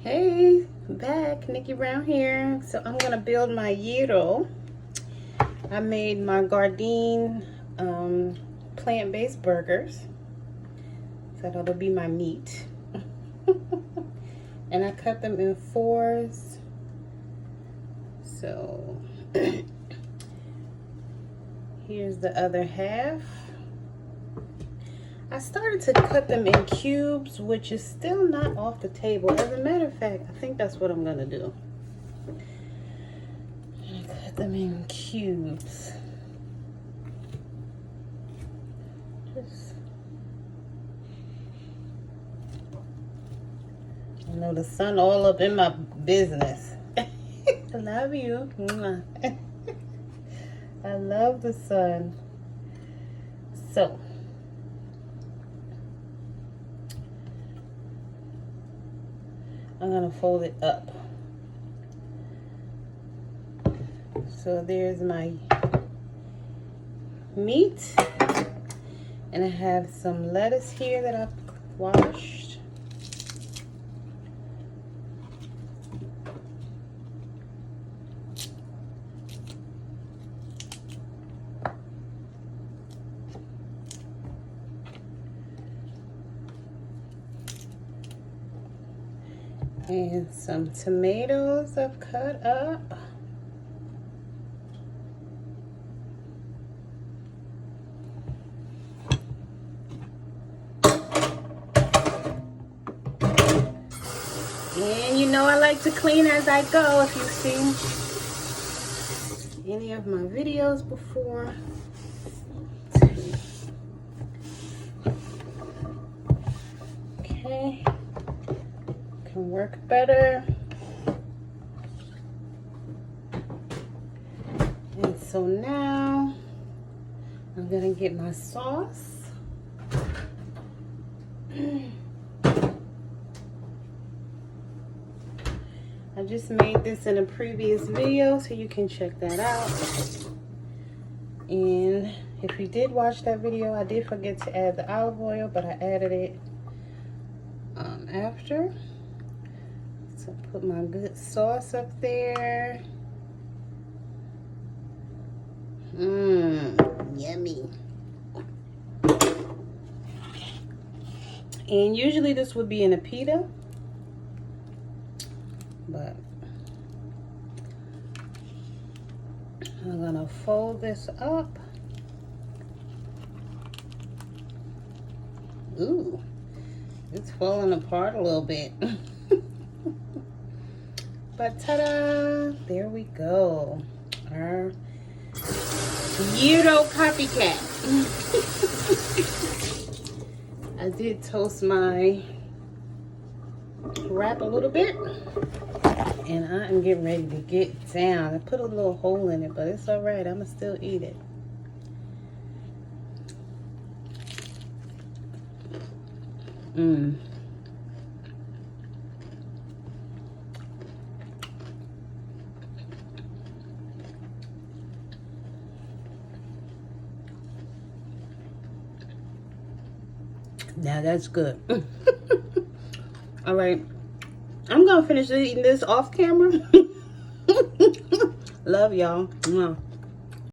Hey, back, Nickie Brown here. So I'm gonna build my gyro. I made my Gardein plant-based burgers. So that'll be my meat. And I cut them in fours. So here's the other half. I started to cut them in cubes, which is still not off the table. As a matter of fact, I think that's what I'm gonna do. I'm gonna cut them in cubes. I know the sun all up in my business. I love you. I love the sun. So I'm gonna fold it up. So there's my meat, and I have some lettuce here that I've washed. And some tomatoes I've cut up. And you know I like to clean as I go. If you've seen any of my videos before. Okay. Can work better. And so now I'm gonna get my sauce. I just made this in a previous video, so you can check that out. And if you did watch that video, I did forget to add the olive oil, but I added it after. So put my good sauce up there. Yummy. And usually this would be in a pita, but I'm gonna fold this up. Ooh, it's falling apart a little bit. But ta-da! There we go. Our gyro copycat. I did toast my wrap a little bit, and I am getting ready to get down. I put a little hole in it, but it's all right. I'ma still eat it. Now that's good. All right, I'm gonna finish eating this off camera. Love y'all.